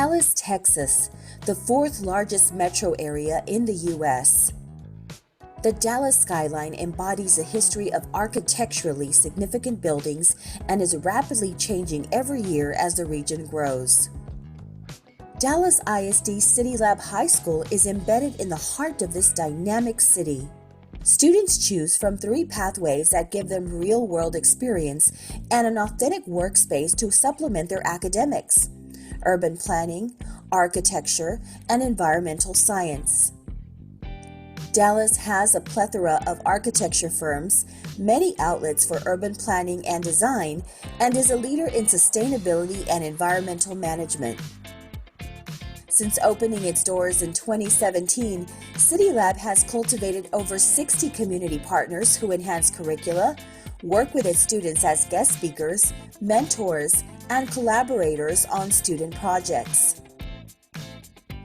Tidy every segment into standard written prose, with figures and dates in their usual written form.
Dallas, Texas, the fourth largest metro area in the U.S. The Dallas skyline embodies a history of architecturally significant buildings and is rapidly changing every year as the region grows. Dallas ISD CityLab High School is embedded in the heart of this dynamic city. Students choose from 3 pathways that give them real-world experience and an authentic workspace to supplement their academics: urban planning, architecture, and environmental science. Dallas has a plethora of architecture firms, many outlets for urban planning and design, and is a leader in sustainability and environmental management. Since opening its doors in 2017, CityLab has cultivated over 60 community partners who enhance curricula, work with its students as guest speakers, mentors, and collaborators on student projects.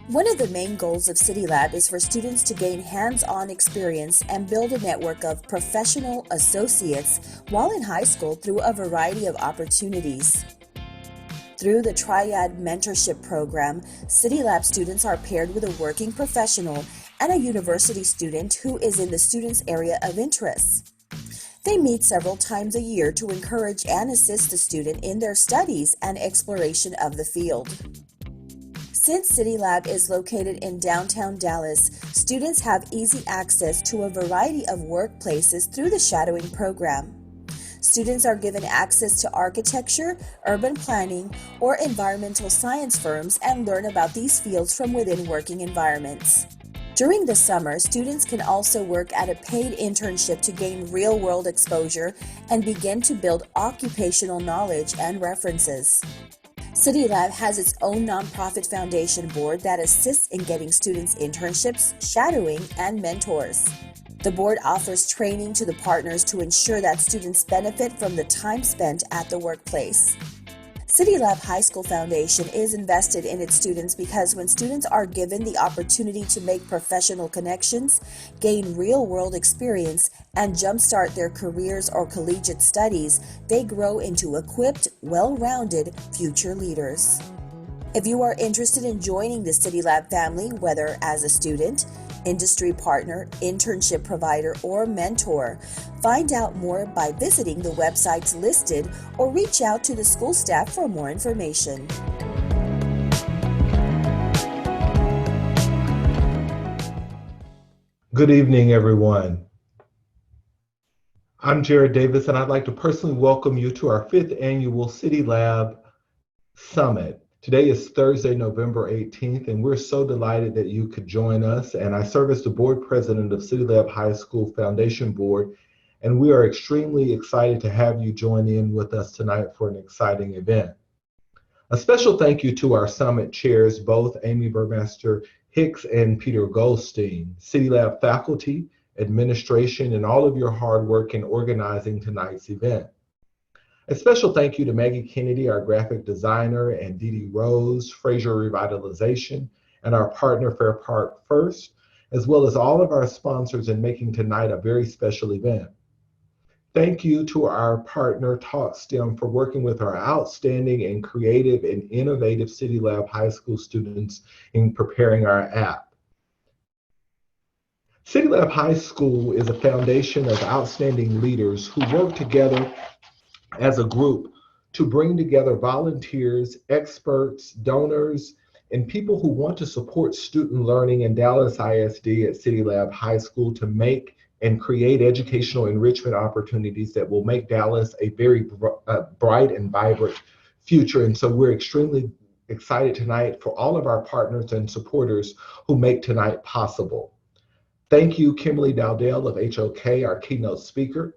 One of the main goals of CityLab is for students to gain hands-on experience and build a network of professional associates while in high school through a variety of opportunities. Through the Triad Mentorship Program, CityLab students are paired with a working professional and a university student who is in the student's area of interest. They meet several times a year to encourage and assist the student in their studies and exploration of the field. Since CityLab is located in downtown Dallas, students have easy access to a variety of workplaces through the shadowing program. Students are given access to architecture, urban planning, or environmental science firms and learn about these fields from within working environments. During the summer, students can also work at a paid internship to gain real-world exposure and begin to build occupational knowledge and references. CityLab has its own nonprofit foundation board that assists in getting students internships, shadowing, and mentors. The board offers training to the partners to ensure that students benefit from the time spent at the workplace. CityLab High School Foundation is invested in its students because when students are given the opportunity to make professional connections, gain real-world experience, and jumpstart their careers or collegiate studies, they grow into equipped, well-rounded future leaders. If you are interested in joining the CityLab family, whether as a student, industry partner, internship provider, or mentor, find out more by visiting the websites listed or reach out to the school staff for more information. Good evening, everyone. I'm Jared Davis, and I'd like to personally welcome you to our 5th annual CityLab Summit. Today is Thursday, November 18th, and we're so delighted that you could join us. And I serve as the board president of CityLab High School Foundation Board, and we are extremely excited to have you join in with us tonight for an exciting event. A special thank you to our summit chairs, both Amy Burmester Hicks and Peter Goldstein, CityLab faculty, administration, and all of your hard work in organizing tonight's event. A special thank you to Maggie Kennedy, our graphic designer, and Dee Dee Rose, Fraser Revitalization, and our partner Fair Park First, as well as all of our sponsors in making tonight a very special event. Thank you to our partner TalkSTEM for working with our outstanding and creative and innovative CityLab High School students in preparing our app. CityLab High School is a foundation of outstanding leaders who work together as a group to bring together volunteers, experts, donors, and people who want to support student learning in Dallas ISD at CityLab High School to make and create educational enrichment opportunities that will make Dallas a very bright and vibrant future. And so we're extremely excited tonight for all of our partners and supporters who make tonight possible. Thank you, Kimberly Dowdell of HOK, our keynote speaker.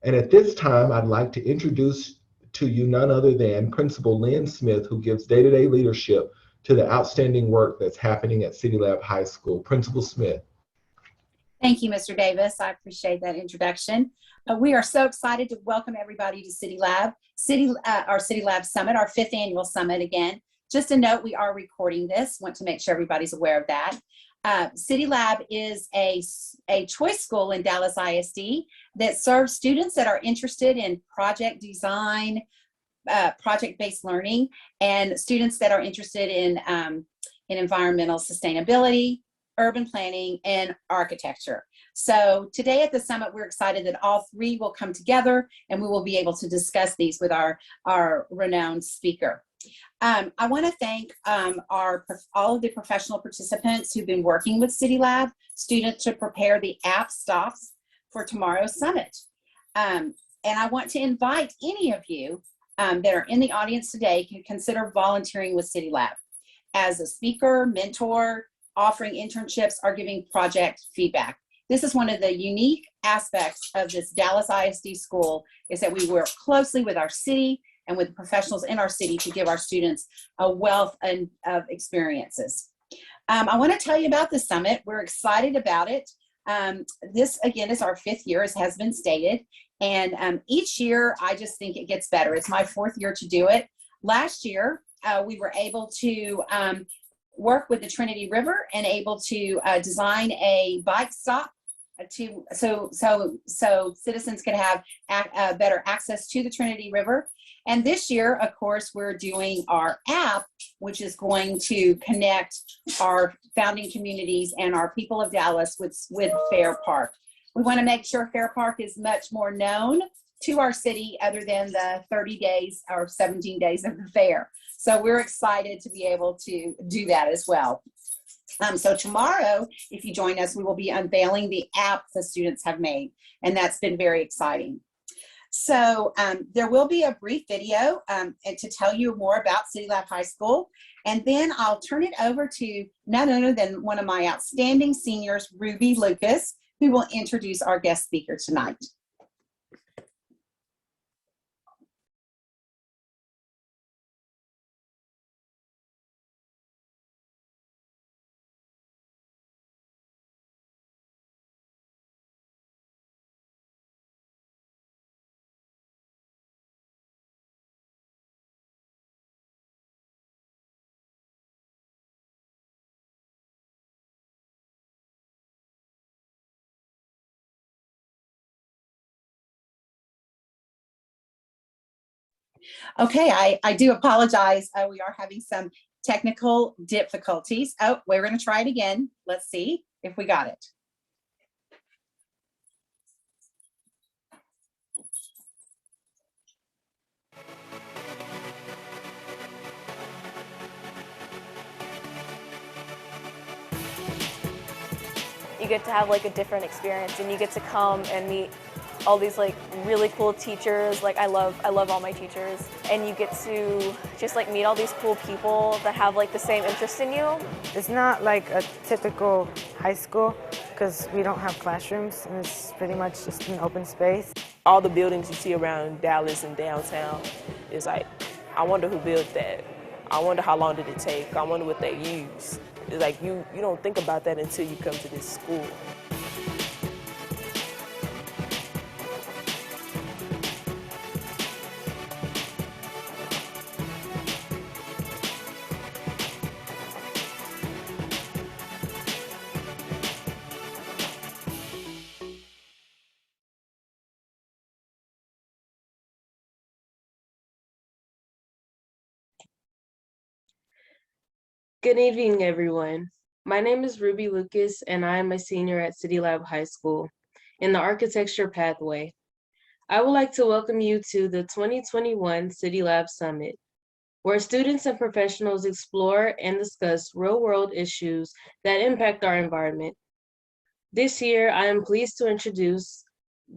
And at this time, I'd like to introduce to you none other than Principal Lynn Smith, who gives day-to-day leadership to the outstanding work that's happening at CityLab High School. Principal Smith. Thank you, Mr. Davis. I appreciate that introduction. We are so excited to welcome everybody to CityLab, our CityLab Summit, our 5th annual summit again. Just a note, we are recording this. Want to make sure everybody's aware of that. CityLab is a choice school in Dallas ISD that serves students that are interested in project design, project-based learning, and students that are interested in environmental sustainability, urban planning, and architecture. So today at the summit, we're excited that all three will come together and we will be able to discuss these with our renowned speaker. I want to thank all of the professional participants who've been working with CityLab students to prepare the app stops for tomorrow's summit. And I want to invite any of you that are in the audience today to consider volunteering with CityLab as a speaker, mentor, offering internships, or giving project feedback. This is one of the unique aspects of this Dallas ISD school, is that we work closely with our city and with professionals in our city to give our students a wealth of experiences. I want to tell you about the summit. We're excited about it. This, again, is our 5th year, as has been stated. And each year, I just think it gets better. It's my 4th year to do it. Last year, we were able to work with the Trinity River and able to design a bike stop so citizens can have better access to the Trinity River. And this year, of course, we're doing our app, which is going to connect our founding communities and our people of Dallas with Fair Park. We want to make sure Fair Park is much more known to our city other than the 30 days or 17 days of the fair. So we're excited to be able to do that as well. So tomorrow, if you join us, we will be unveiling the app the students have made, and that's been very exciting. So there will be a brief video and to tell you more about CityLab High School, and then I'll turn it over to none other than one of my outstanding seniors, Ruby Lucas, who will introduce our guest speaker tonight. Okay, I do apologize. We are having some technical difficulties. Oh, we're going to try it again. Let's see if we got it. You get to have like a different experience, and you get to come and meet all these like really cool teachers. Like I love all my teachers, and you get to just like meet all these cool people that have like the same interest in you. It's not like a typical high school because we don't have classrooms, and it's pretty much just an open space. All the buildings you see around Dallas and downtown is like, I wonder who built that. I wonder how long did it take. I wonder what they used. It's like you don't think about that until you come to this school. Good evening, everyone. My name is Ruby Lucas, and I am a senior at CityLab High School in the architecture pathway. I would like to welcome you to the 2021 CityLab Summit, where students and professionals explore and discuss real-world issues that impact our environment. This year, I am pleased to introduce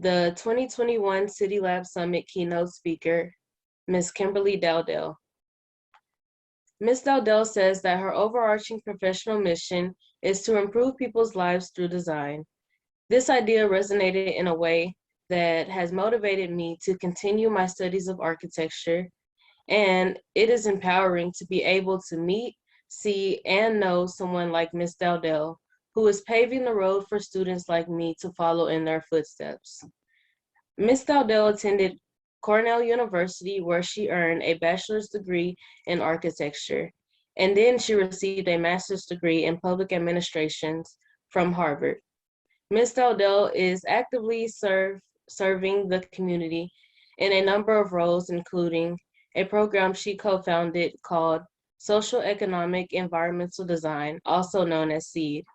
the 2021 CityLab Summit keynote speaker, Ms. Kimberly Dowdell. Ms. Dowdell says that her overarching professional mission is to improve people's lives through design. This idea resonated in a way that has motivated me to continue my studies of architecture, and it is empowering to be able to meet, see, and know someone like Ms. Dowdell, who is paving the road for students like me to follow in their footsteps. Ms. Dowdell attended Cornell University, where she earned a bachelor's degree in architecture, and then she received a master's degree in public administration from Harvard. Ms. Dowdell is actively serving the community in a number of roles, including a program she co-founded called Social Economic Environmental Design, also known as SEED.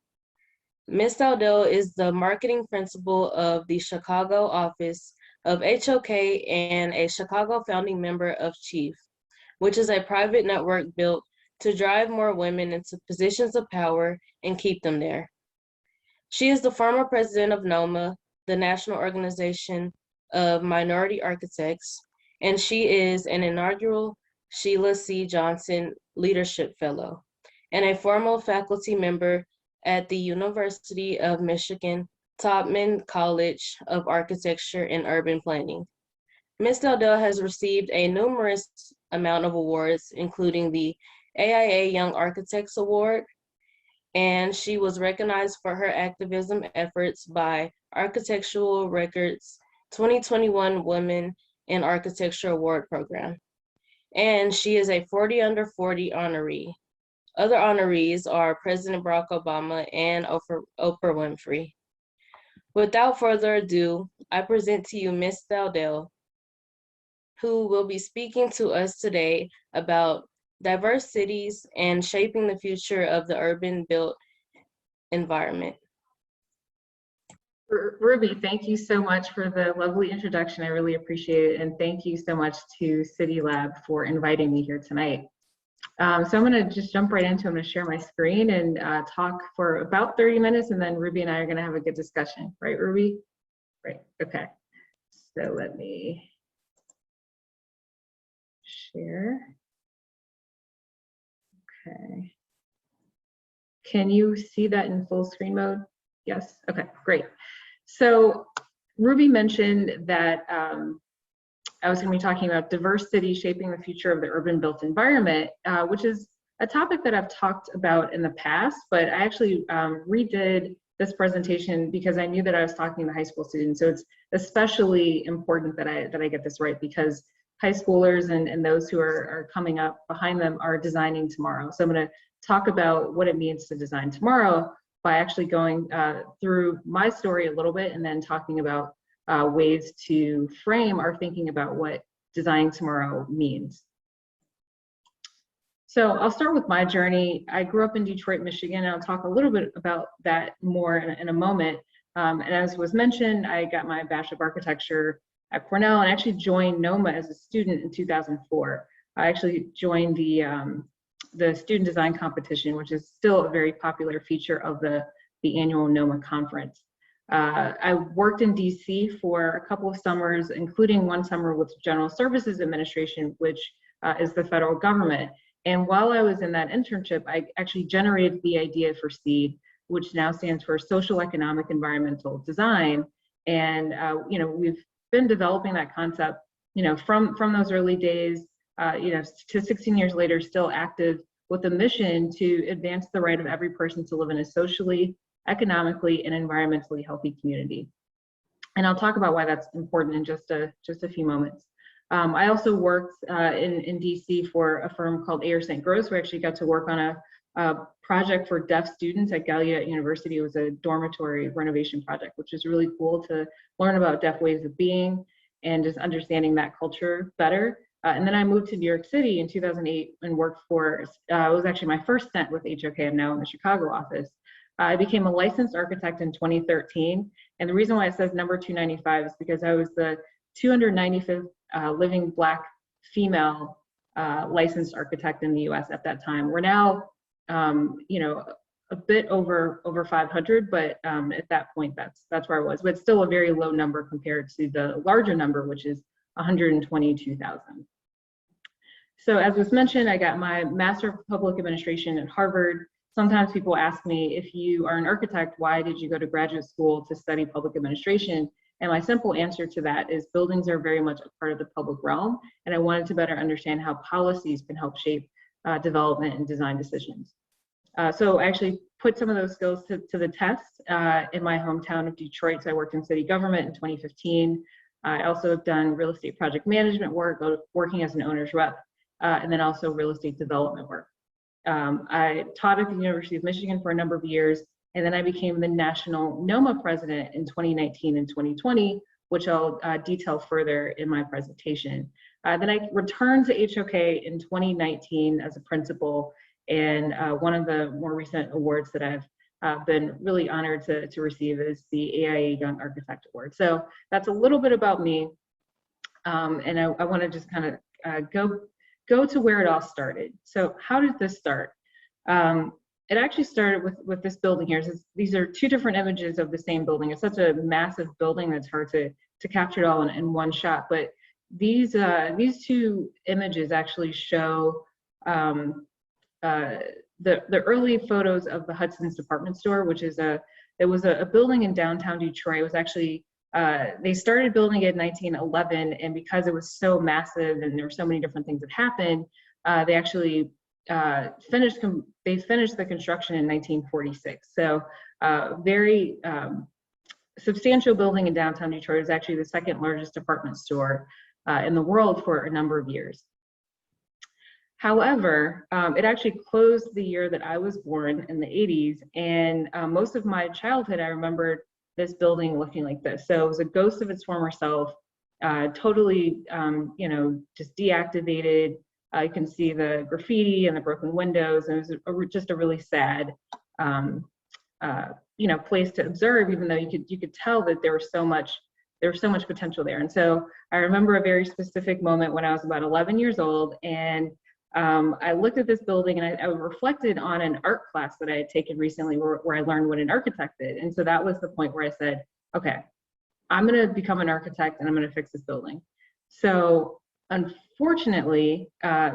Ms. Dowdell is the marketing principal of the Chicago office of HOK and a Chicago founding member of CHIEF, which is a private network built to drive more women into positions of power and keep them there. She is the former president of NOMA, the National Organization of Minority Architects, and she is an inaugural Sheila C. Johnson Leadership Fellow and a former faculty member at the University of Michigan Taubman College of Architecture and Urban Planning. Ms. Dowdell has received a numerous amount of awards, including the AIA Young Architects Award, and she was recognized for her activism efforts by Architectural Records 2021 Women in Architecture Award Program. And she is a 40 under 40 honoree. Other honorees are President Barack Obama and Oprah Winfrey. Without further ado, I present to you Ms. Dowdell, who will be speaking to us today about diverse cities and shaping the future of the urban built environment. Ruby, thank you so much for the lovely introduction. I really appreciate it. And thank you so much to CityLab for inviting me here tonight. So I'm going to just jump right into it. I'm going to share my screen and talk for about 30 minutes, and then Ruby and I are going to have a good discussion. Right, Ruby? Right. Okay. So let me share. Okay. Can you see that in full screen mode? Yes. Okay, great. So Ruby mentioned that I was going to be talking about diverse cities shaping the future of the urban built environment, which is a topic that I've talked about in the past, but I actually redid this presentation because I knew that I was talking to high school students. So it's especially important that I get this right, because high schoolers and those who are coming up behind them are designing tomorrow. So I'm going to talk about what it means to design tomorrow by actually going through my story a little bit and then talking about ways to frame our thinking about what designing tomorrow means. So I'll start with my journey. I grew up in Detroit, Michigan, and I'll talk a little bit about that more in a moment. And as was mentioned, I got my Bachelor of Architecture at Cornell and actually joined NOMA as a student in 2004. I actually joined the student design competition, which is still a very popular feature of the annual NOMA conference. I worked in DC for a couple of summers, including one summer with General Services Administration, which is the federal government. And while I was in that internship, I actually generated the idea for SEED, which now stands for Social Economic Environmental Design. And we've been developing that concept, from those early days, to 16 years later, still active with a mission to advance the right of every person to live in a socially, economically, and environmentally healthy community. And I'll talk about why that's important in just a few moments. I also worked in DC for a firm called Ayer St. Gross. We actually got to work on a project for deaf students at Gallaudet University. It was a dormitory renovation project, which is really cool to learn about deaf ways of being and just understanding that culture better. And then I moved to New York City in 2008 and worked for, it was actually my first stint with HOK. I'm now in the Chicago office. I became a licensed architect in 2013. And the reason why it says number 295 is because I was the 295th living Black female licensed architect in the US at that time. We're now, a bit over 500, but at that point, that's where I was. But it's still a very low number compared to the larger number, which is 122,000. So as was mentioned, I got my Master of Public Administration at Harvard. Sometimes people ask me, if you are an architect, why did you go to graduate school to study public administration? And my simple answer to that is buildings are very much a part of the public realm, and I wanted to better understand how policies can help shape development and design decisions. So I actually put some of those skills to the test in my hometown of Detroit. So I worked in city government in 2015. I also have done real estate project management work, working as an owner's rep, and then also real estate development work. I taught at the University of Michigan for a number of years, and then I became the national NOMA president in 2019 and 2020, which I'll detail further in my presentation. Then I returned to HOK in 2019 as a principal, and one of the more recent awards that I've been really honored to receive is the AIA Young Architect Award. So that's a little bit about me, and I want to just kind of go to where it all started. So how did this start? It actually started with this building here. These are two different images of the same building. It's such a massive building that's hard to capture it all in one shot, but these two images actually show the early photos of the Hudson's department store, which is it was a building in downtown Detroit. It was actually they started building it in 1911, and because it was so massive and there were so many different things that happened, they actually finished the construction in 1946. So very substantial building in downtown Detroit. It was actually the second largest department store in the world for a number of years. However, it actually closed the year that I was born in the 80s, and most of my childhood I remembered this building looking like this. So it was a ghost of its former self, totally, just deactivated. You can see the graffiti and the broken windows, and it was just a really sad, place to observe. Even though you could tell that there was so much potential there. And so I remember a very specific moment when I was about 11 years old, and I looked at this building and I reflected on an art class that I had taken recently where I learned what an architect did. And so that was the point where I said, okay, I'm going to become an architect and I'm going to fix this building. So unfortunately,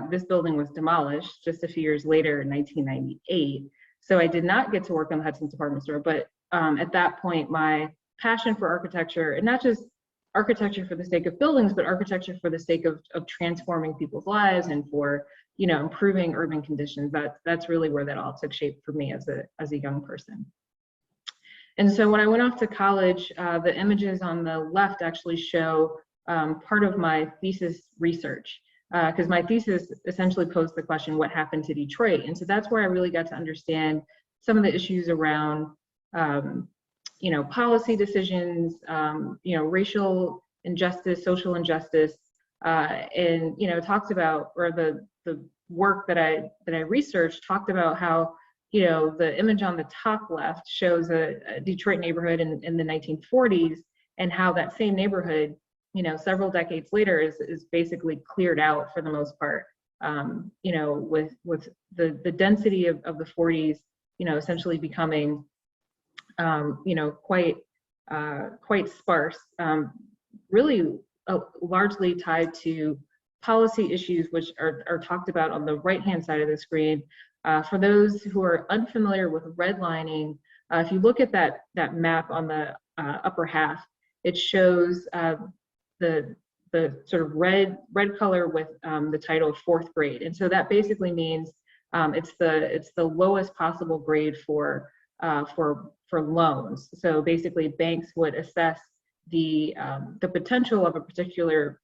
this building was demolished just a few years later in 1998. So I did not get to work on the Hudson's department store, but at that point, my passion for architecture, and not just architecture for the sake of buildings, but architecture for the sake of transforming people's lives and for improving urban conditions. That's really where that all took shape for me as a young person. And so when I went off to college, the images on the left actually show part of my thesis research, because my thesis essentially posed the question, what happened to Detroit? And so that's where I really got to understand some of the issues around policy decisions, racial injustice, social injustice, and talked about, or the work that I researched talked about how the image on the top left shows a Detroit neighborhood in the 1940s, and how that same neighborhood several decades later is basically cleared out for the most part, with the density of the 40s essentially becoming quite sparse, really largely tied to policy issues, which are talked about on the right-hand side of the screen. For those who are unfamiliar with redlining, if you look at that map on the upper half, it shows the sort of red color with the title fourth grade, and so that basically means it's the lowest possible grade for loans. So basically, banks would assess the potential of a particular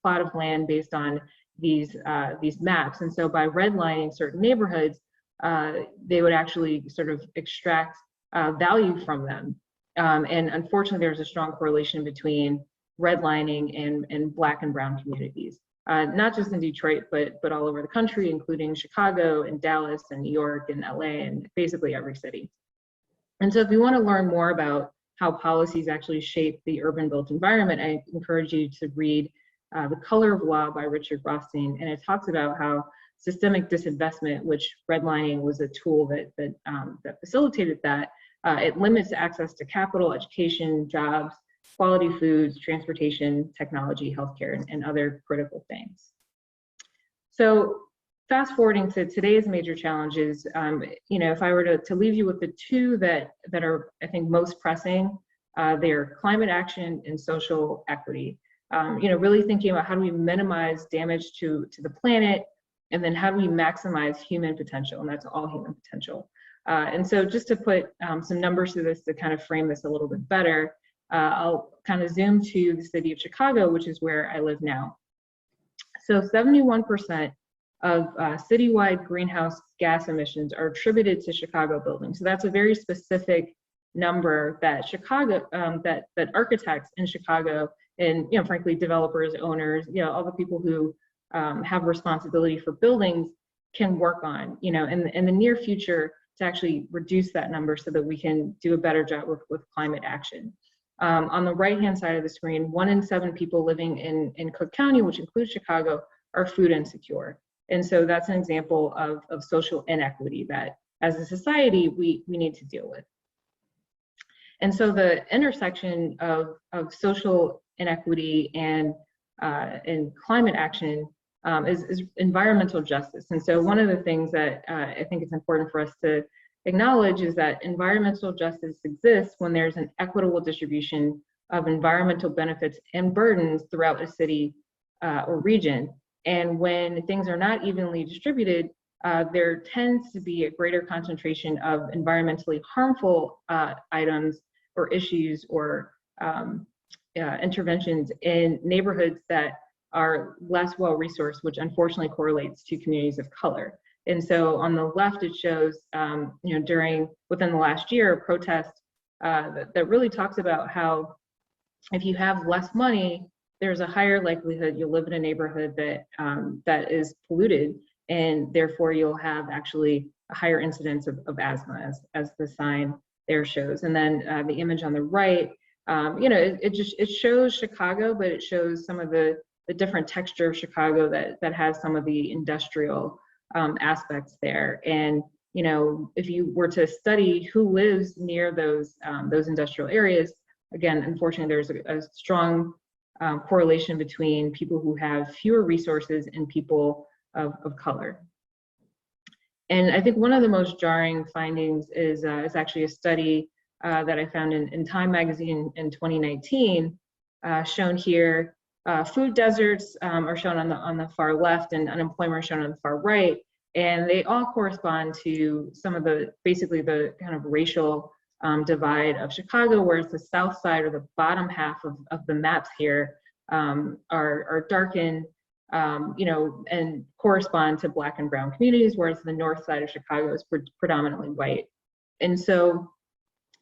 plot of land based on these maps. And so by redlining certain neighborhoods, they would actually sort of extract value from them. And unfortunately, there's a strong correlation between redlining and Black and brown communities, not just in Detroit, but all over the country, including Chicago and Dallas and New York and LA and basically every city. And so if you want to learn more about how policies actually shape the urban built environment, I encourage you to read The Color of Law by Richard Rothstein. And it talks about how systemic disinvestment, which redlining was a tool that facilitated that, it limits access to capital, education, jobs, quality foods, transportation, technology, healthcare, and other critical things. So fast forwarding to today's major challenges, if I were to leave you with the two that are, I think, most pressing, they're climate action and social equity. Really thinking about how do we minimize damage to the planet, and then how do we maximize human potential, and that's all human potential. And so just to put some numbers to this to kind of frame this a little bit better, I'll kind of zoom to the city of Chicago, which is where I live now. So 71% of citywide greenhouse gas emissions are attributed to Chicago buildings. So that's a very specific number that Chicago, that architects in Chicago, and frankly developers, owners, all the people who have responsibility for buildings can work on, in the near future to actually reduce that number so that we can do a better job with climate action. On the right-hand side of the screen, 1 in 7 people living in Cook County, which includes Chicago, are food insecure. And so that's an example of social inequity that as a society, we need to deal with. And so the intersection of social inequity and climate action is environmental justice. And so one of the things that I think it's important for us to acknowledge is that environmental justice exists when there's an equitable distribution of environmental benefits and burdens throughout a city or region. And when things are not evenly distributed, there tends to be a greater concentration of environmentally harmful items or issues or interventions in neighborhoods that are less well-resourced, which unfortunately correlates to communities of color. And so on the left, it shows, within the last year, a protest that really talks about how if you have less money, there's a higher likelihood you'll live in a neighborhood that is polluted, and therefore you'll have actually a higher incidence of asthma, as the sign there shows. And then the image on the right, it shows Chicago, but it shows some of the different texture of Chicago that has some of the industrial aspects there. And if you were to study who lives near those industrial areas, again, unfortunately, there's a strong correlation between people who have fewer resources and people of color. And I think one of the most jarring findings is actually a study that I found in Time magazine in 2019, shown here. Food deserts are shown on the far left, and unemployment are shown on the far right, and they all correspond to some of basically the kind of racial divide of Chicago, whereas the south side or the bottom half of the maps here are darkened, and correspond to Black and brown communities, whereas the north side of Chicago is predominantly white. And so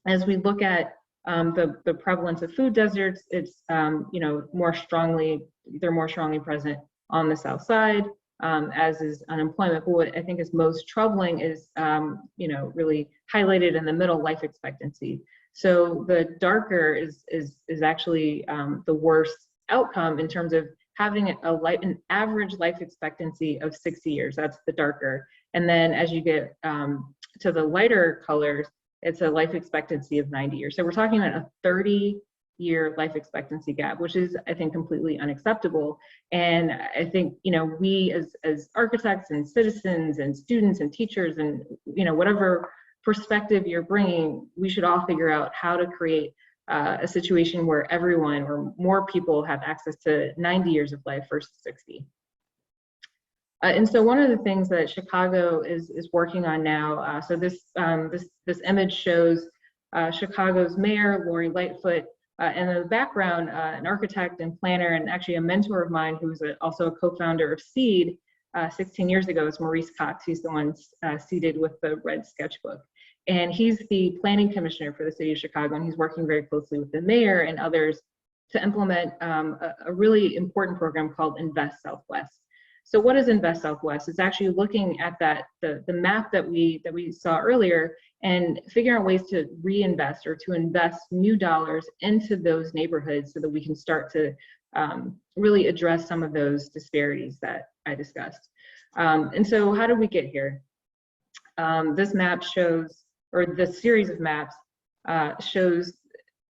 as we look at the prevalence of food deserts, it's they're more strongly present on the south side, as is unemployment. But what I think is most troubling is really highlighted in the middle, life expectancy. So the darker is actually the worst outcome in terms of having an average life expectancy of 60 years. That's the darker. And then as you get to the lighter colors, it's a life expectancy of 90 years. So we're talking about a 30-year life expectancy gap, which is, I think, completely unacceptable. And I think, we as architects and citizens and students and teachers and, whatever perspective you're bringing, we should all figure out how to create a situation where everyone or more people have access to 90 years of life versus 60. And so one of the things that Chicago is working on now, so this image shows Chicago's mayor, Lori Lightfoot, and in the background, an architect and planner, and actually a mentor of mine who was also a co-founder of SEED 16 years ago, is Maurice Cox. He's the one seated with the red sketchbook. And he's the planning commissioner for the city of Chicago, and he's working very closely with the mayor and others to implement a really important program called Invest Southwest. So what is Invest Southwest? It's actually looking at the map that we saw earlier and figuring out ways to reinvest or to invest new dollars into those neighborhoods so that we can start to really address some of those disparities that I discussed. And so how did we get here? This map shows, or the series of maps shows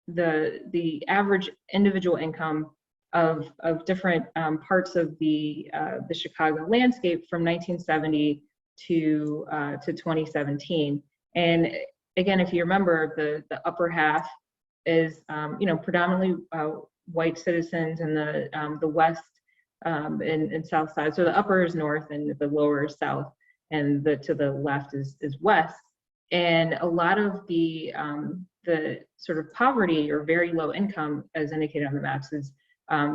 the average individual income of different parts of the Chicago landscape from 1970 to 2017. And again, if you remember, the upper half is predominantly white citizens, and the west and south side. So the upper is north and the lower is south, and to the left is west. And a lot of the sort of poverty or very low income, as indicated on the maps, is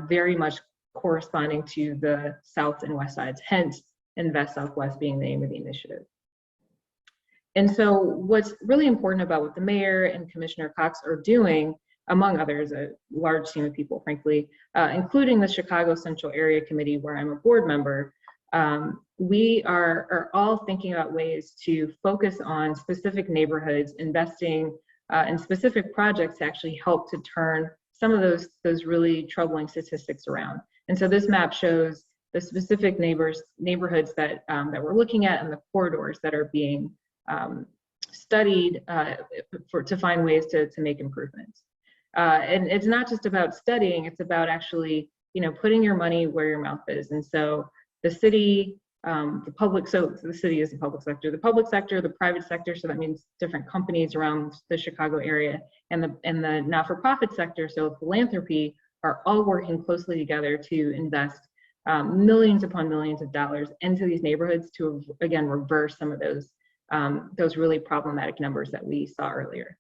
very much corresponding to the south and west sides, hence Invest Southwest being the name of the initiative. And so what's really important about what the mayor and Commissioner Cox are doing, among others, a large team of people, frankly, including the Chicago Central Area Committee, where I'm a board member, we are all thinking about ways to focus on specific neighborhoods, investing in specific projects to actually help to turn some of those really troubling statistics around. And so this map shows the specific neighborhoods that we're looking at and the corridors that are being studied to find ways to make improvements. And it's not just about studying, it's about actually, putting your money where your mouth is. And so the city, so the city is the public sector, the private sector, so that means different companies around the Chicago area, and the not-for-profit sector, so philanthropy, are all working closely together to invest millions upon millions of dollars into these neighborhoods to, again, reverse some of those really problematic numbers that we saw earlier.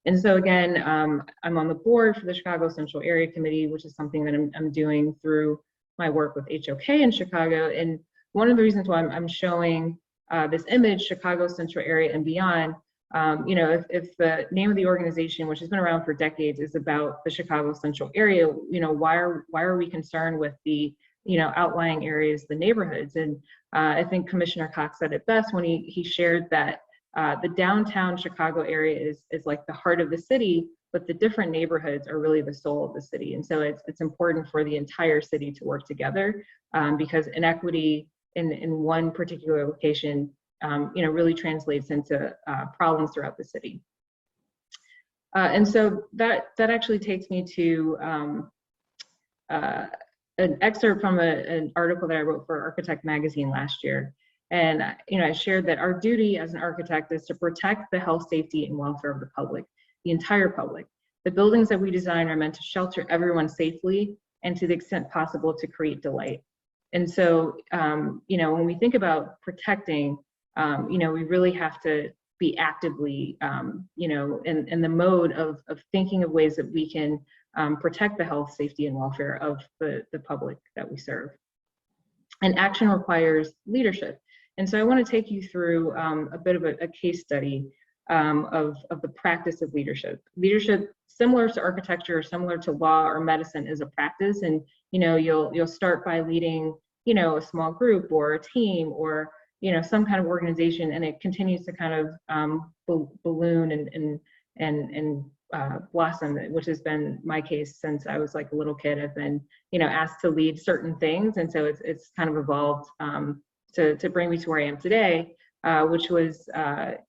And so again, I'm on the board for the Chicago Central Area Committee, which is something that I'm doing through my work with HOK in Chicago. And one of the reasons why I'm showing this image, Chicago Central Area and Beyond, if the name of the organization, which has been around for decades, is about the Chicago Central Area, why are we concerned with the outlying areas, the neighborhoods? And I think Commissioner Cox said it best when he shared that the downtown Chicago area is like the heart of the city, but the different neighborhoods are really the soul of the city. And so it's important for the entire city to work together, because inequity in one particular location really translates into problems throughout the city. And so that actually takes me to an excerpt from an article that I wrote for Architect Magazine last year. And I shared that our duty as an architect is to protect the health, safety, and welfare of the public, the entire public. The buildings that we design are meant to shelter everyone safely and to the extent possible to create delight. And so, when we think about protecting, we really have to be actively, in the mode of thinking of ways that we can protect the health, safety, and welfare of the public that we serve. And action requires leadership. And so I want to take you through a bit of a case study of the practice of leadership. Leadership, similar to architecture, similar to law or medicine, is a practice. And you'll start by leading a small group or a team or some kind of organization, and it continues to kind of balloon and blossom, which has been my case since I was like a little kid. I've been asked to lead certain things, and so it's kind of evolved to bring me to where I am today, which was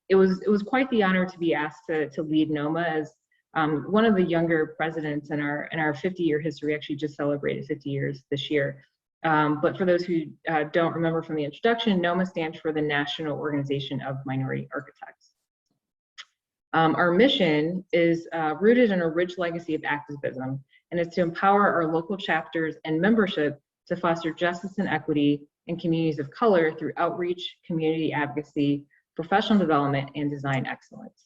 it was quite the honor to be asked to lead NOMA as one of the younger presidents in our 50-year history. Actually just celebrated 50 years this year. But for those who don't remember from the introduction, NOMA stands for the National Organization of Minority Architects. Our mission is rooted in a rich legacy of activism, and it's to empower our local chapters and membership to foster justice and equity in communities of color through outreach, community advocacy, professional development, and design excellence.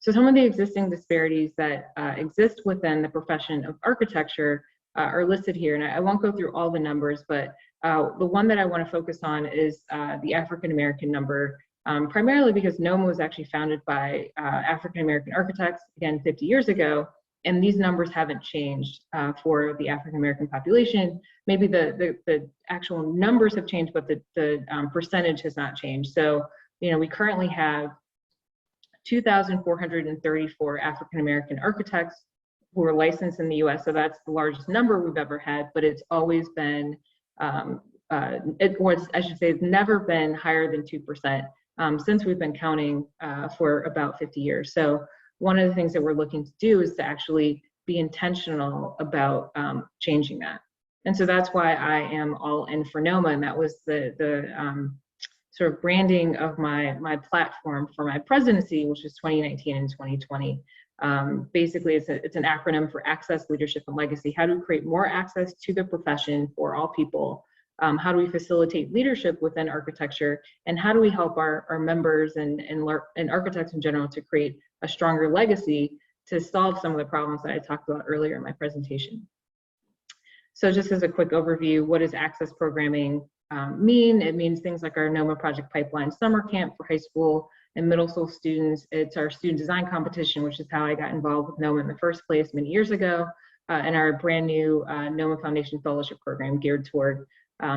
So some of the existing disparities that exist within the profession of architecture are listed here, and I won't go through all the numbers, but the one that I want to focus on is the African American number, primarily because NOMA was actually founded by African American architects, again, 50 years ago, and these numbers haven't changed for the African American population. Maybe the actual numbers have changed, but the percentage has not changed. So, we currently have 2,434 African American architects who are licensed in the US. So that's the largest number we've ever had, but it's always been, it's never been higher than 2% since we've been counting for about 50 years. So one of the things that we're looking to do is to actually be intentional about changing that. And so that's why I am all in for NOMA, and that was the sort of branding of my platform for my presidency, which was 2019 and 2020. Basically, it's an acronym for Access, Leadership, and Legacy. How do we create more access to the profession for all people? How do we facilitate leadership within architecture? And how do we help our members and architects in general to create a stronger legacy to solve some of the problems that I talked about earlier in my presentation? So just as a quick overview, what is access programming? mean. It means things like our NOMA Project Pipeline Summer Camp for high school and middle school students. It's our student design competition, which is how I got involved with NOMA in the first place many years ago, and our brand new NOMA Foundation Fellowship Program geared toward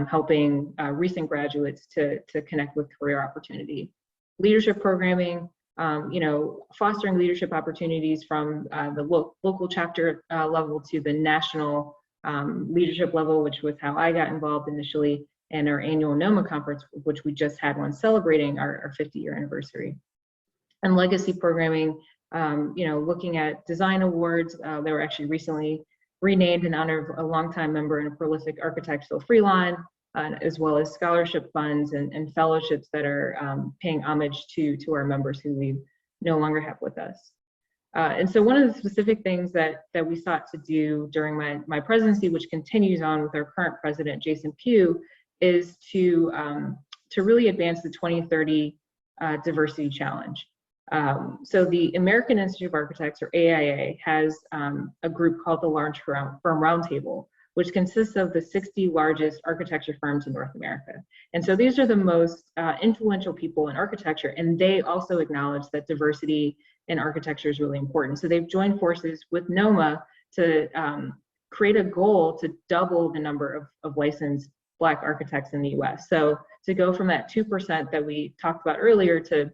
helping recent graduates to connect with career opportunity. Leadership programming, fostering leadership opportunities from the local chapter level to the national leadership level, which was how I got involved initially, and our annual NOMA conference, which we just had one celebrating our 50-year anniversary. And legacy programming, looking at design awards. They were actually recently renamed in honor of a longtime member and a prolific architect, Phil Freeline, as well as scholarship funds and fellowships that are paying homage to our members who we no longer have with us. And so one of the specific things that we sought to do during my presidency, which continues on with our current president, Jason Pugh, is to really advance the 2030 diversity challenge. So the American Institute of Architects, or AIA, has a group called the Large Firm Roundtable, which consists of the 60 largest architecture firms in North America. And so these are the most influential people in architecture, and they also acknowledge that diversity in architecture is really important. So they've joined forces with NOMA to create a goal to double the number of licensed Black architects in the US. So to go from that 2% that we talked about earlier to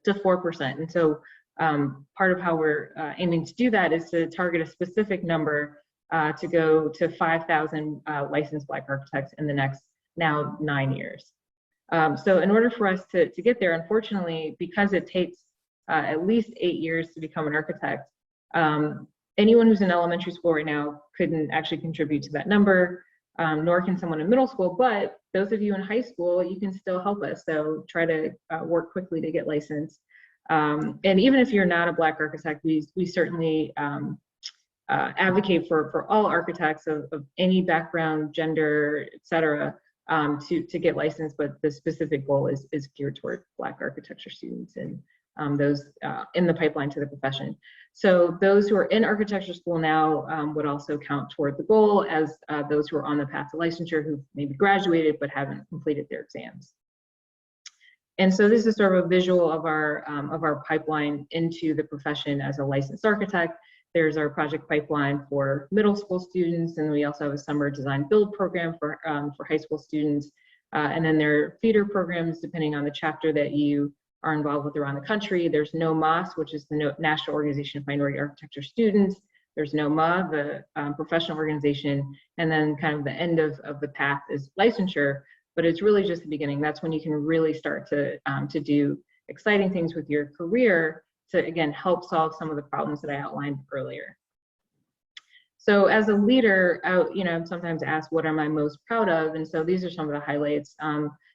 4%. And so part of how we're aiming to do that is to target a specific number to go to 5,000 licensed Black architects in the next now 9 years. So in order for us to get there, unfortunately, because it takes at least 8 years to become an architect, anyone who's in elementary school right now couldn't actually contribute to that number, nor can someone in middle school. But those of you in high school, you can still help us. So try to work quickly to get licensed. And even if you're not a Black architect, we certainly advocate for all architects of any background, gender, et cetera, to get licensed. But the specific goal is geared toward Black architecture students and those in the pipeline to the profession. So those who are in architecture school now would also count toward the goal, as those who are on the path to licensure who maybe graduated but haven't completed their exams. And so this is sort of a visual of our pipeline into the profession as a licensed architect. There's our project pipeline for middle school students, and we also have a summer design build program for high school students. And then there are feeder programs depending on the chapter that you are involved with around the country. There's NOMAS, which is the National Organization of Minority Architecture Students. There's NOMA, the professional organization, and then kind of the end of the path is licensure, but it's really just the beginning. That's when you can really start to do exciting things with your career to, again, help solve some of the problems that I outlined earlier. So as a leader, I'm sometimes asked, what am I most proud of? And so these are some of the highlights.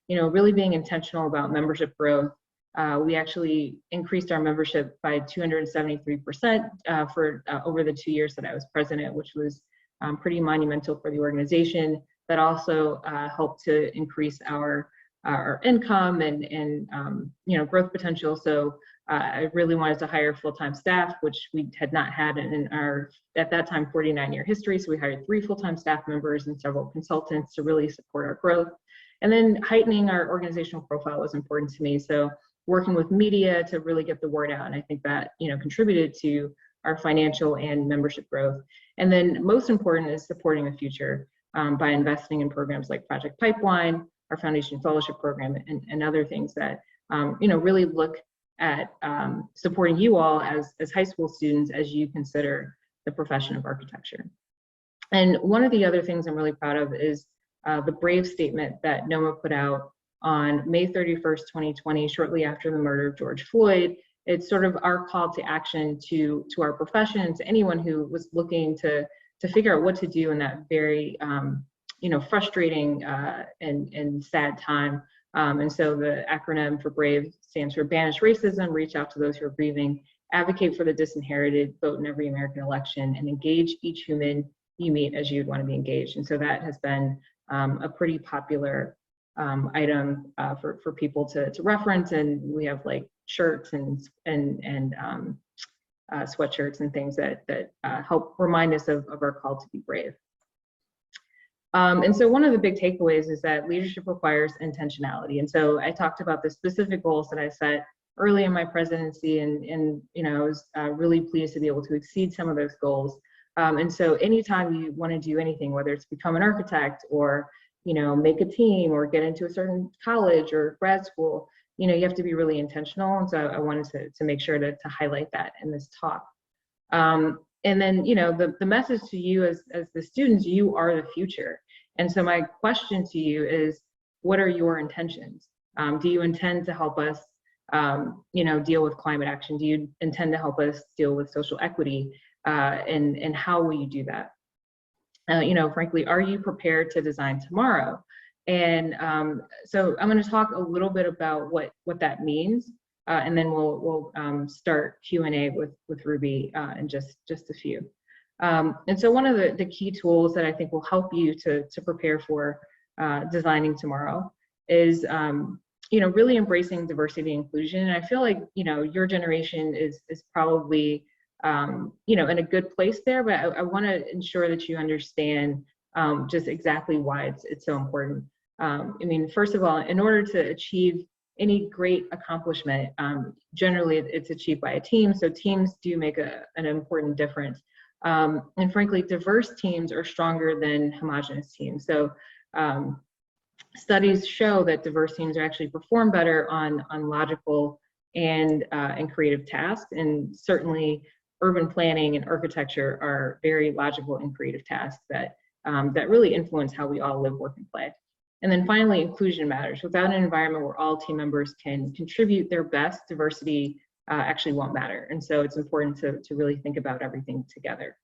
Really being intentional about membership growth. We actually increased our membership by 273% for over the 2 years that I was president, which was pretty monumental for the organization. That also helped to increase our income and growth potential. So I really wanted to hire full-time staff, which we had not had in our, at that time, 49-year history. So we hired 3 full-time staff members and several consultants to really support our growth. And then heightening our organizational profile was important to me. So working with media to really get the word out. And I think that, contributed to our financial and membership growth. And then most important is supporting the future by investing in programs like Project Pipeline, our Foundation Fellowship Program, and other things that, really look at supporting you all as high school students as you consider the profession of architecture. And one of the other things I'm really proud of is the brave statement that NOMA put out on May 31st, 2020, shortly after the murder of George Floyd. It's sort of our call to action to our profession, to anyone who was looking to figure out what to do in that very frustrating and sad time. And so the acronym for BRAVE stands for Banish Racism, Reach Out to Those Who Are Grieving, Advocate for the Disinherited, Vote in Every American Election, and Engage each human you meet as you'd want to be engaged. And so that has been a pretty popular item for people to reference, and we have like shirts and sweatshirts and things that help remind us of our call to be brave. And so one of the big takeaways is that leadership requires intentionality. And so I talked about the specific goals that I set early in my presidency, and I was really pleased to be able to exceed some of those goals. And so anytime you want to do anything, whether it's become an architect or make a team or get into a certain college or grad school, you have to be really intentional. And so I wanted to make sure to highlight that in this talk. And then, the message to you as the students, you are the future. And so my question to you is, what are your intentions? Do you intend to help us, deal with climate action? Do you intend to help us deal with social equity? And how will you do that? Frankly, are you prepared to design tomorrow? And so I'm going to talk a little bit about what that means, and then we'll start Q&A with Ruby in just a few. And so one of the key tools that I think will help you to prepare for designing tomorrow is really embracing diversity and inclusion. And I feel like your generation is probably in a good place there, but I want to ensure that you understand just exactly why it's so important. First of all, in order to achieve any great accomplishment, generally it's achieved by a team. So teams do make an important difference. And frankly, diverse teams are stronger than homogeneous teams. So studies show that diverse teams are actually perform better on logical and creative tasks, and certainly urban planning and architecture are very logical and creative tasks that really influence how we all live, work, and play. And then finally, inclusion matters. Without an environment where all team members can contribute their best, diversity actually won't matter. And so it's important to really think about everything together.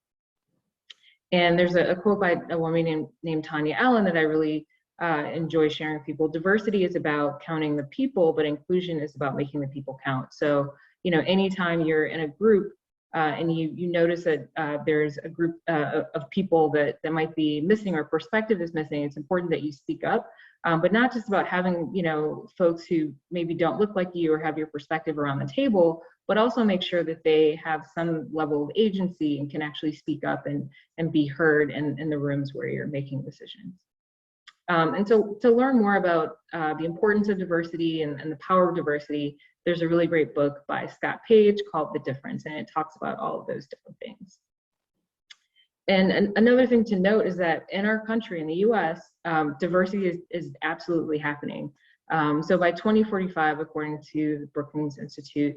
And there's a quote by a woman named Tanya Allen that I really enjoy sharing with people. Diversity is about counting the people, but inclusion is about making the people count. So, anytime you're in a group and you notice that there's a group of people that might be missing or perspective is missing, it's important that you speak up, but not just about having folks who maybe don't look like you or have your perspective around the table, but also make sure that they have some level of agency and can actually speak up and be heard in the rooms where you're making decisions. And so to learn more about the importance of diversity and the power of diversity, there's a really great book by Scott Page called The Difference, and it talks about all of those different things. And another thing to note is that in our country, in the US, diversity is absolutely happening. So by 2045, according to the Brookings Institute,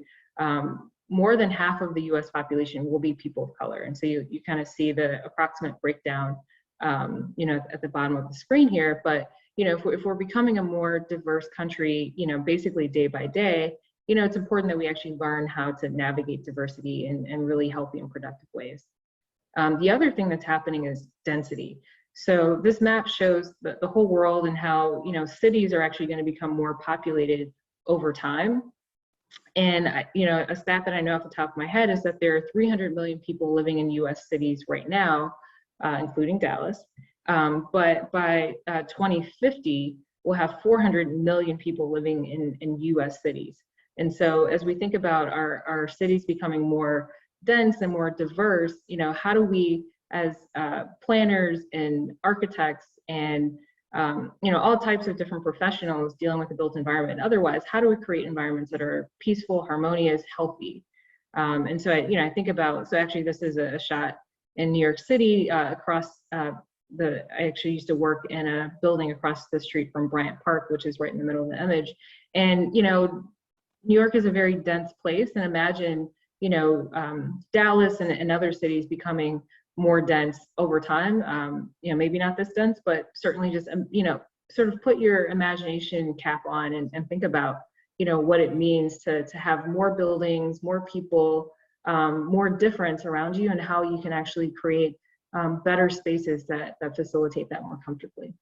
more than half of the US population will be people of color. And so you kind of see the approximate breakdown at the bottom of the screen here. But if we're becoming a more diverse country, basically day by day, it's important that we actually learn how to navigate diversity in really healthy and productive ways. The other thing that's happening is density. So this map shows the whole world and how cities are actually going to become more populated over time. And a stat that I know off the top of my head is that there are 300 million people living in US cities right now, including Dallas. But by 2050, we'll have 400 million people living in US cities. And so as we think about our cities becoming more dense and more diverse, how do we as planners and architects and all types of different professionals dealing with the built environment, otherwise, how do we create environments that are peaceful, harmonious, healthy? And so I think about, so actually this is a shot in New York City across I actually used to work in a building across the street from Bryant Park, which is right in the middle of the image. And, New York is a very dense place, and imagine, Dallas and other cities becoming more dense over time. Maybe not this dense, but certainly just, sort of put your imagination cap on and think about, what it means to have more buildings, more people, more difference around you, and how you can actually create better spaces that facilitate that more comfortably.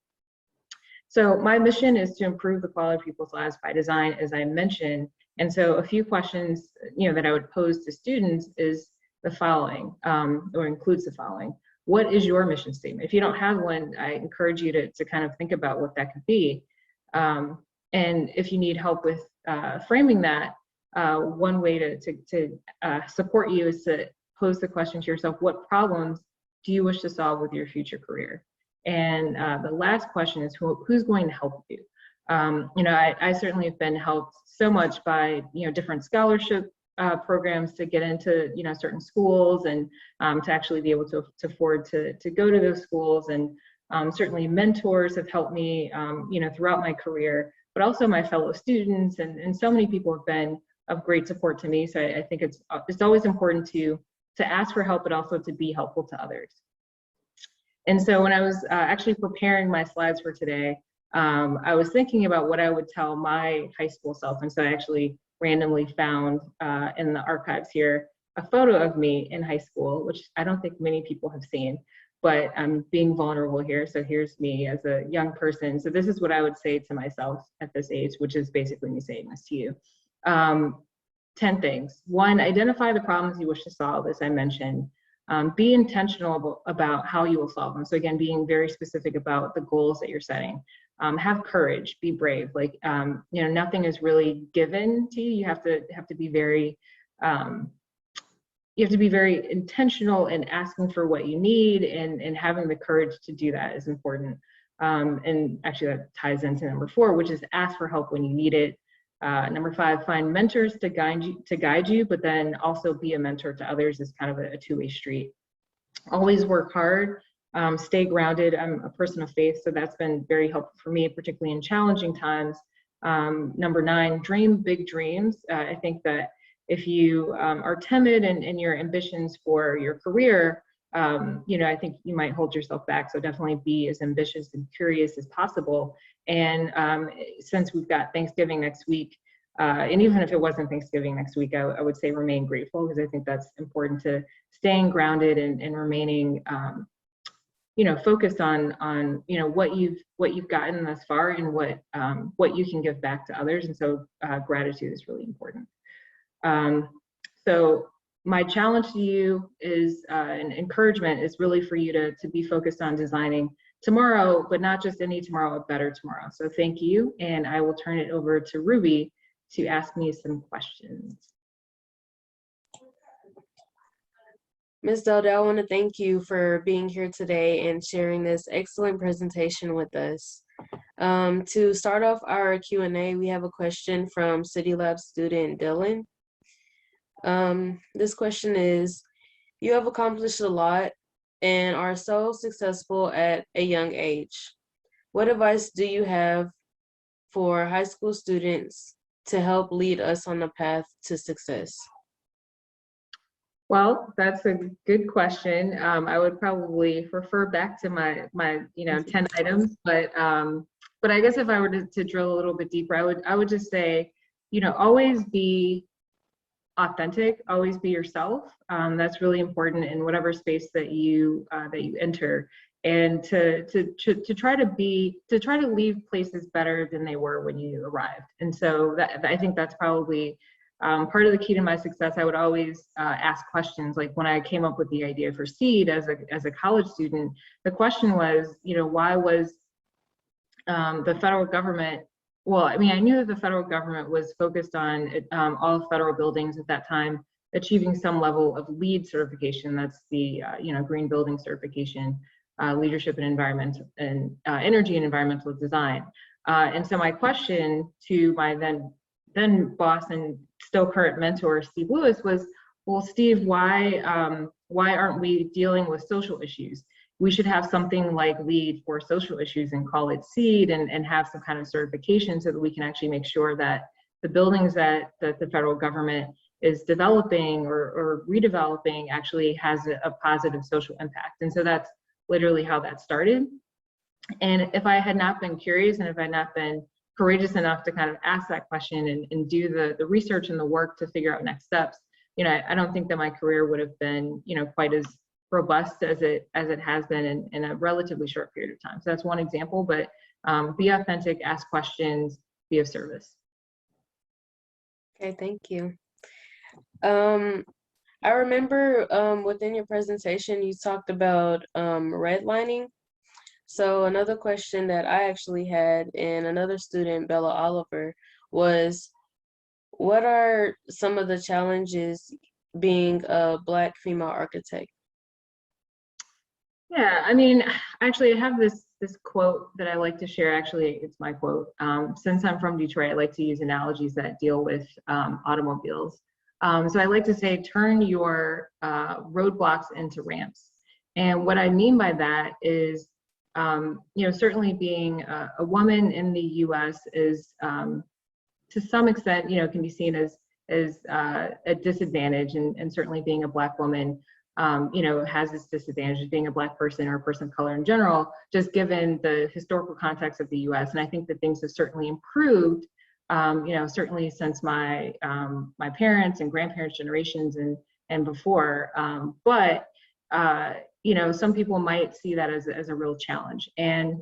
So my mission is to improve the quality of people's lives by design, as I mentioned. And so a few questions, that I would pose to students is the following, or includes the following. What is your mission statement? If you don't have one, I encourage you to kind of think about what that could be. And if you need help with framing that, one way to support you is to pose the question to yourself: what problems do you wish to solve with your future career? And the last question is who's going to help you? I certainly have been helped so much by different scholarship programs to get into certain schools, and to actually be able to afford to go to those schools. And certainly mentors have helped me throughout my career, but also my fellow students, and so many people have been of great support to me. So I think it's always important to ask for help, but also to be helpful to others. And so when I was actually preparing my slides for today, I was thinking about what I would tell my high school self. And so I actually randomly found in the archives here a photo of me in high school, which I don't think many people have seen, but I'm being vulnerable here. So here's me as a young person. So this is what I would say to myself at this age, which is basically me saying this to you. 10 things. 1, identify the problems you wish to solve, as I mentioned. Be intentional about how you will solve them. So again, being very specific about the goals that you're setting. Have courage, be brave. Like, nothing is really given to you. You have to be very, intentional in asking for what you need, and having the courage to do that is important. And actually that ties into number 4, which is ask for help when you need it. Number 5, find mentors to guide you, but then also be a mentor to others is kind of a two-way street. Always work hard, stay grounded. I'm a person of faith, so that's been very helpful for me, particularly in challenging times. Number 9, dream big dreams. I think that if you are timid in your ambitions for your career, I think you might hold yourself back. So definitely be as ambitious and curious as possible. And since we've got Thanksgiving next week, and even if it wasn't Thanksgiving next week, I would say remain grateful, because I think that's important to staying grounded and remaining, focused on what you've gotten thus far, and what you can give back to others. And so gratitude is really important. So my challenge to you is, an encouragement is really for you to be focused on designing tomorrow, but not just any tomorrow, a better tomorrow. So thank you, and I will turn it over to Ruby to ask me some questions. Ms. Delda, I want to thank you for being here today and sharing this excellent presentation with us. To start off our Q&A, we have a question from CityLab student Dylan. This question is, you have accomplished a lot and are so successful at a young age. What advice do you have for high school students to help lead us on the path to success? Well, that's a good question. I would probably refer back to my 10 items, but I guess if I were to drill a little bit deeper, I would just say, always be authentic, always be yourself. That's really important in whatever space that you enter, and to try to leave places better than they were when you arrived. And so I think that's probably part of the key to my success. I would always ask questions. Like when I came up with the idea for Seed as a college student, the question was, why was the federal government, well, I mean, I knew that the federal government was focused on all federal buildings at that time achieving some level of LEED certification. That's the green building certification, leadership in environment and energy and environmental design. And so my question to my then boss and still current mentor, Steve Lewis, was, well, Steve, why aren't we dealing with social issues? We should have something like LEED for social issues and call it Seed, and have some kind of certification so that we can actually make sure that the buildings that the federal government is developing or redeveloping actually has a positive social impact. And so that's literally how that started. And if I had not been curious, and if I had not been courageous enough to kind of ask that question and do the research and the work to figure out next steps, I don't think that my career would have been, quite as robust as it has been in a relatively short period of time. So that's one example, but be authentic, ask questions, be of service. Okay, thank you. I remember within your presentation, you talked about redlining. So another question that I actually had, and another student, Bella Oliver, was, what are some of the challenges being a Black female architect? Yeah, I mean, actually, I have this quote that I like to share. Actually, it's my quote. Since I'm from Detroit, I like to use analogies that deal with automobiles. So I like to say, turn your roadblocks into ramps. And what I mean by that is, certainly being a woman in the U.S. is, to some extent, can be seen as a disadvantage, and certainly being a Black woman, has this disadvantage of being a Black person or a person of color in general, just given the historical context of the U.S. And I think that things have certainly improved, certainly since my parents and grandparents' generations and before. But some people might see that as a real challenge. And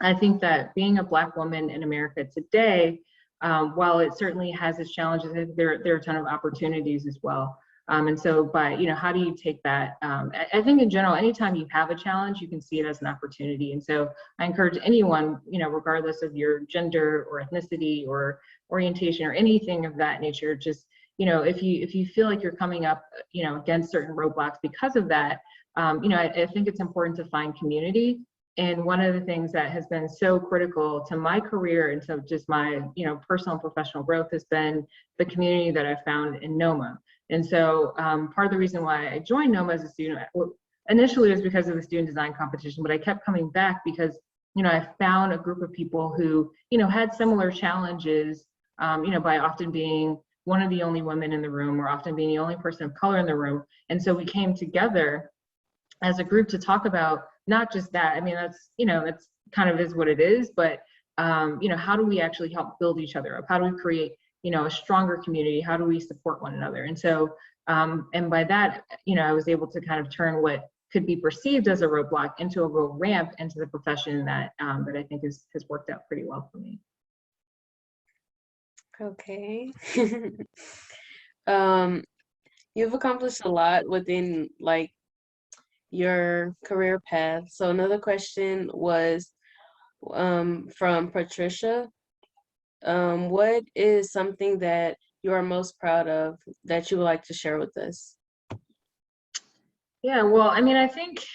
I think that being a Black woman in America today, while it certainly has its challenges, there are a ton of opportunities as well. And so, how do you take that? I think in general, anytime you have a challenge, you can see it as an opportunity. And so I encourage anyone, regardless of your gender or ethnicity or orientation or anything of that nature, just, if you feel like you're coming up, against certain roadblocks because of that, I think it's important to find community. And one of the things that has been so critical to my career and to just my, personal and professional growth has been the community that I found in NOMA. And so part of the reason why I joined NOMA as a student, initially was because of the student design competition, but I kept coming back because, I found a group of people who, had similar challenges, by often being one of the only women in the room or often being the only person of color in the room. And so we came together as a group to talk about not just that. I mean, that's kind of is what it is, but how do we actually help build each other up? How do we create, a stronger community? How do we support one another? And so, and by that, I was able to kind of turn what could be perceived as a roadblock into a real ramp into the profession that I think has worked out pretty well for me. Okay. You've accomplished a lot within like your career path. So another question was from Patricia. What is something that you are most proud of that you would like to share with us? Yeah, well, I mean, I think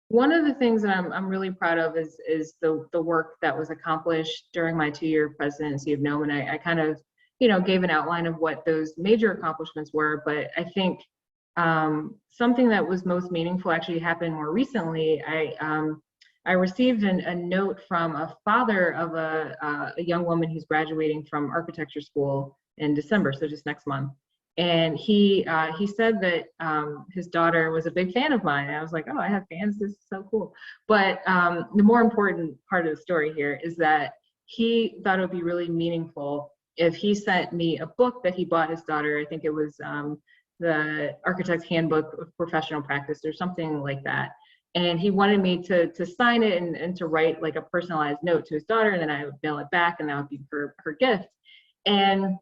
one of the things that I'm really proud of is the work that was accomplished during my 2-year presidency of NOMA. And I kind of, gave an outline of what those major accomplishments were, but I think something that was most meaningful actually happened more recently. I received a note from a father of a young woman who's graduating from architecture school in December, so just next month. And he said that his daughter was a big fan of mine. And I was like, oh, I have fans, this is so cool. But the more important part of the story here is that he thought it would be really meaningful if he sent me a book that he bought his daughter. I think it was the Architect's Handbook of Professional Practice or something like that. And he wanted me to sign it and to write like a personalized note to his daughter, and then I would mail it back, and that would be her gift. And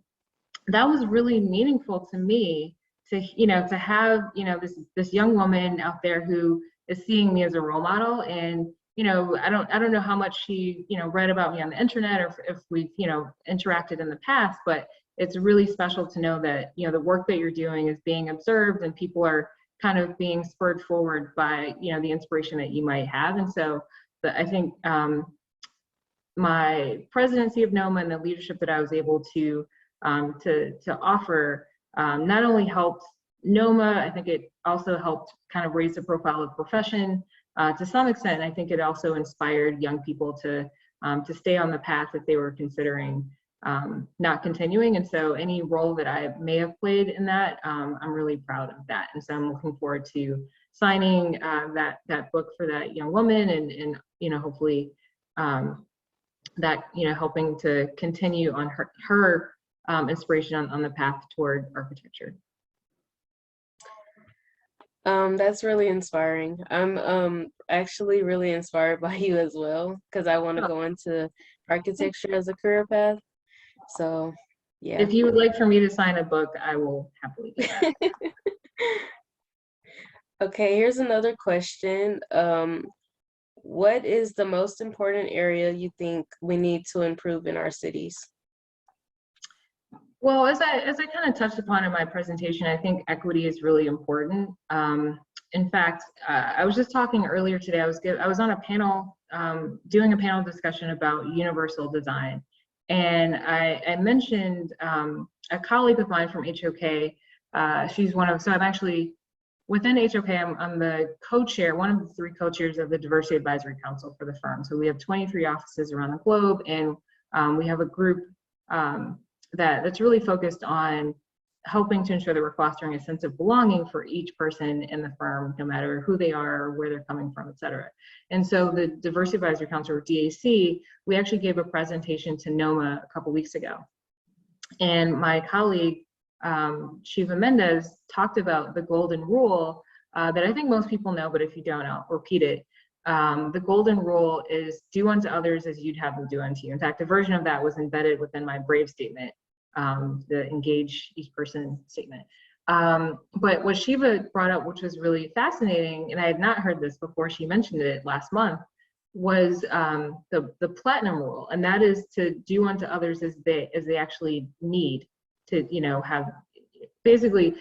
that was really meaningful to me to have this young woman out there who is seeing me as a role model. And I don't know how much she read about me on the internet or if we've interacted in the past, but it's really special to know that the work that you're doing is being observed and people are kind of being spurred forward by the inspiration that you might have. And so I think my presidency of NOMA and the leadership that I was able to offer not only helped NOMA, I think it also helped kind of raise the profile of the profession to some extent. And I think it also inspired young people to stay on the path that they were considering not continuing. And so any role that I may have played in that, I'm really proud of that. And so I'm looking forward to signing that book for that young woman and hopefully that helping to continue on her inspiration on the path toward architecture. That's really inspiring. I'm actually really inspired by you as well, because I want to go into architecture as a career path. So yeah. If you would like for me to sign a book, I will happily do that. Okay, here's another question. What is the most important area you think we need to improve in our cities? Well, as I kind of touched upon in my presentation, I think equity is really important. In fact, I was just talking earlier today. I was on a panel, doing a panel discussion about universal design, and I mentioned a colleague of mine from HOK. She's one of, so I'm actually within HOK. I'm the co-chair, one of the 3 co-chairs of the Diversity Advisory Council for the firm. So we have 23 offices around the globe, and we have a group that's really focused on helping to ensure that we're fostering a sense of belonging for each person in the firm, no matter who they are, where they're coming from, et cetera. And so the Diversity Advisory Council, or DAC, we actually gave a presentation to NOMA a couple weeks ago. And my colleague, Shiva Mendez, talked about the golden rule that I think most people know, but if you don't, I'll repeat it. The golden rule is do unto others as you'd have them do unto you. In fact, a version of that was embedded within my BRAVE statement, the engage each person statement. But what Shiva brought up, which was really fascinating, and I had not heard this before she mentioned it last month, was the platinum rule, and that is to do unto others as they actually need to, have basically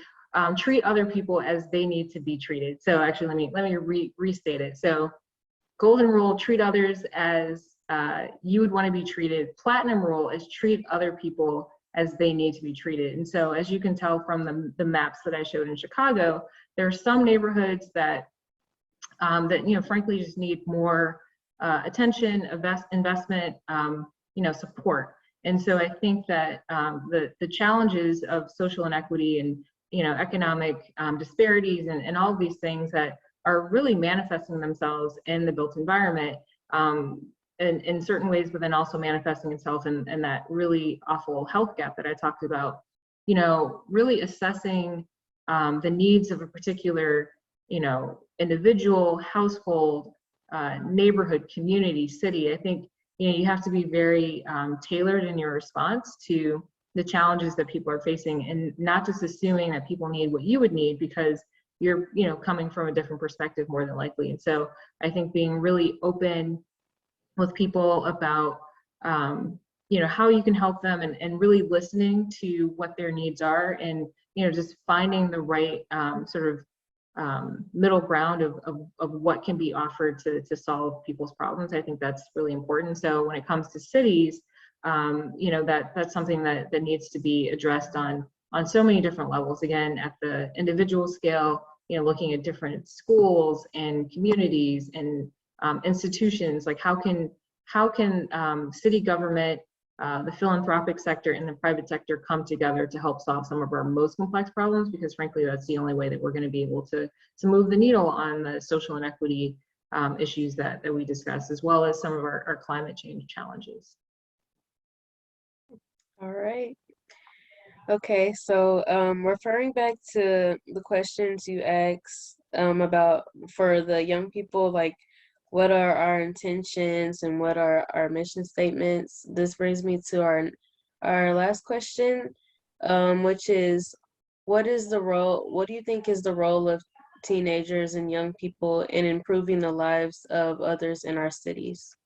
treat other people as they need to be treated. So actually, let me restate it. So golden rule, treat others as you would want to be treated. Platinum rule is treat other people as they need to be treated. And so as you can tell from the maps that I showed in Chicago, there are some neighborhoods that frankly just need more attention, investment, support. And so I think that the challenges of social inequity and economic disparities and all of these things that are really manifesting themselves in the built environment in certain ways, but then also manifesting itself in that really awful health gap that I talked about. Really assessing the needs of a particular individual, household, neighborhood, community, city. I think you have to be very tailored in your response to the challenges that people are facing, and not just assuming that people need what you would need because you're coming from a different perspective more than likely. And so I think being really open with people about how you can help them, and really listening to what their needs are, and just finding the right sort of middle ground of what can be offered to solve people's problems. I think that's really important. So when it comes to cities, that's something that needs to be addressed on so many different levels. Again, at the individual scale, looking at different schools and communities and institutions, like how can city government, the philanthropic sector, and the private sector come together to help solve some of our most complex problems, because frankly that's the only way that we're going to be able to move the needle on the social inequity issues that we discussed, as well as some of our climate change challenges. All right. Okay, so referring back to the questions you asked about for the young people, like what are our intentions and what are our mission statements, this brings me to our last question, which is, what do you think is the role of teenagers and young people in improving the lives of others in our cities?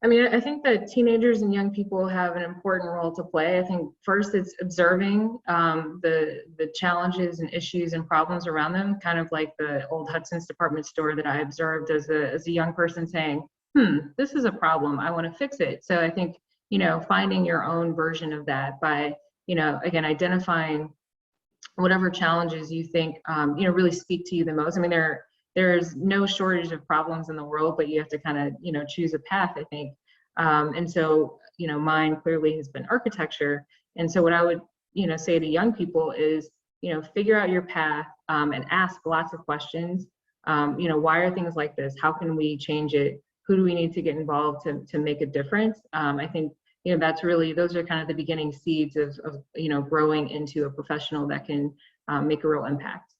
I mean, I think that teenagers and young people have an important role to play. I think first it's observing the challenges and issues and problems around them, kind of like the old Hudson's department store that I observed as a young person saying, this is a problem, I want to fix it. So I think, finding your own version of that by, again, identifying whatever challenges you think, really speak to you the most. I mean, there's no shortage of problems in the world, but you have to kind of, choose a path, I think. And so, mine clearly has been architecture. And so what I would, say to young people is, figure out your path and ask lots of questions. Why are things like this? How can we change it? Who do we need to get involved to make a difference? I think, that's really, those are kind of the beginning seeds of growing into a professional that can make a real impact.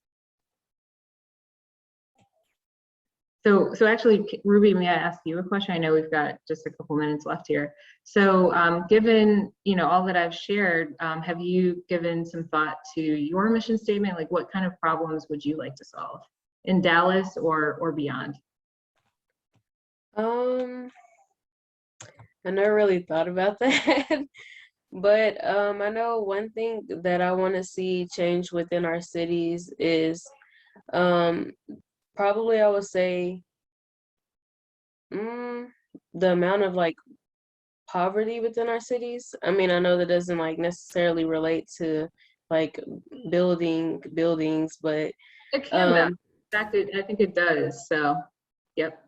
So actually, Ruby, may I ask you a question? I know we've got just a couple minutes left here. So given, all that I've shared, have you given some thought to your mission statement? Like, what kind of problems would you like to solve in Dallas or beyond? I never really thought about that. But I know one thing that I want to see change within our cities is um, probably I would say the amount of like poverty within our cities. I mean, I know that doesn't like necessarily relate to like buildings, but It can though. um, In fact, I think it does. So, yep.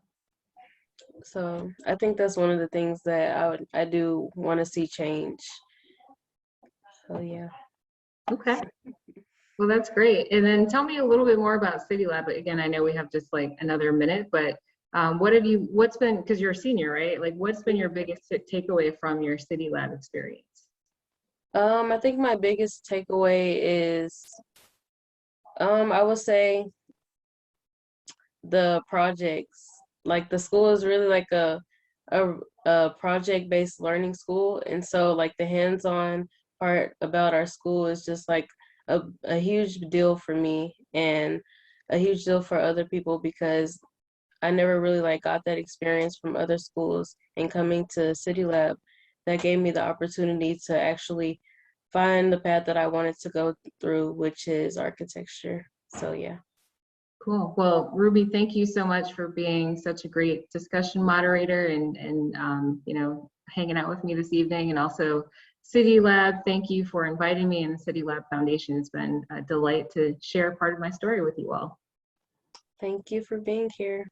so I think that's one of the things that I do want to see change. So yeah. Okay. Well, that's great. And then tell me a little bit more about CityLab. Again, I know we have just like another minute, but what's been, because you're a senior, right? Like, what's been your biggest takeaway from your CityLab experience? I think my biggest takeaway is I would say the projects. Like the school is really like a, a project-based learning school, and so like the hands-on part about our school is just like a huge deal for me and a huge deal for other people because I never really like got that experience from other schools, and coming to CityLab, that gave me the opportunity to actually find the path that I wanted to go through, which is architecture. So yeah. Cool. Well, Ruby, thank you so much for being such a great discussion moderator and you know, hanging out with me this evening. And also CityLab, thank you for inviting me, and the CityLab Foundation. It's been a delight to share part of my story with you all. Thank you for being here.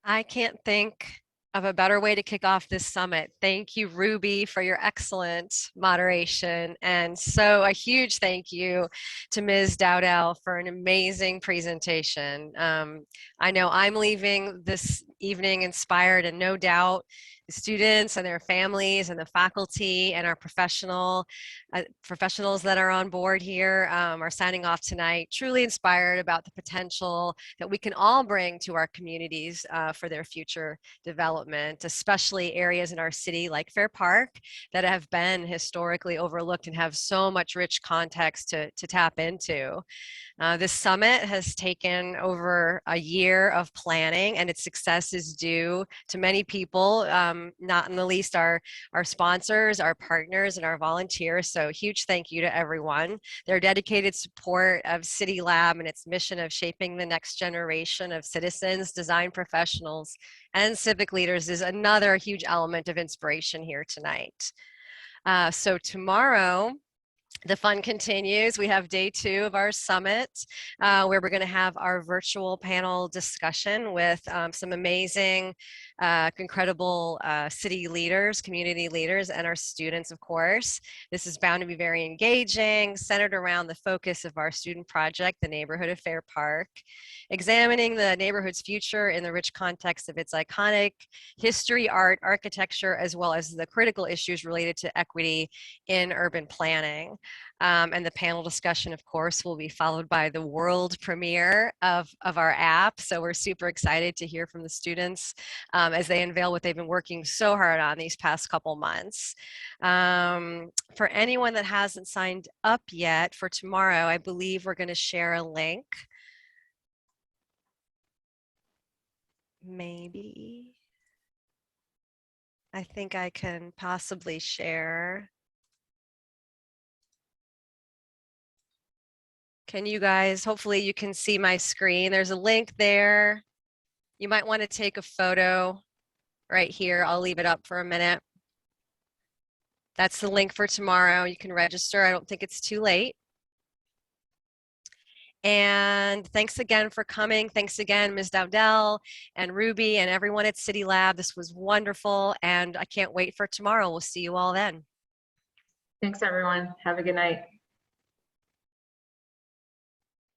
I can't think of a better way to kick off this summit. Thank you, Ruby, for your excellent moderation. And so a huge thank you to Ms. Dowdell for an amazing presentation. I know I'm leaving this evening inspired, and no doubt the students and their families and the faculty and our professionals that are on board here are signing off tonight, truly inspired about the potential that we can all bring to our communities for their future development, especially areas in our city like Fair Park that have been historically overlooked and have so much rich context to tap into. This summit has taken over a year of planning, and its success is due to many people, not in the least our sponsors, our partners, and our volunteers. So huge thank you to everyone. Their dedicated support of CityLab and its mission of shaping the next generation of citizens, design professionals, and civic leaders is another huge element of inspiration here tonight. So tomorrow, the fun continues. We have day 2 of our summit where we're going to have our virtual panel discussion with some amazing, incredible city leaders, community leaders, and our students, of course. This is bound to be very engaging, centered around the focus of our student project, the neighborhood of Fair Park, examining the neighborhood's future in the rich context of its iconic history, art, architecture, as well as the critical issues related to equity in urban planning. And the panel discussion, of course, will be followed by the world premiere of our app. So we're super excited to hear from the students as they unveil what they've been working so hard on these past couple months. For anyone that hasn't signed up yet for tomorrow, I believe we're going to share a link. Maybe. I think I can possibly share. Can you guys, hopefully you can see my screen. There's a link there. You might want to take a photo right here. I'll leave it up for a minute. That's the link for tomorrow. You can register. I don't think it's too late. And thanks again for coming. Thanks again, Ms. Dowdell and Ruby and everyone at CityLab. This was wonderful, and I can't wait for tomorrow. We'll see you all then. Thanks, everyone. Have a good night.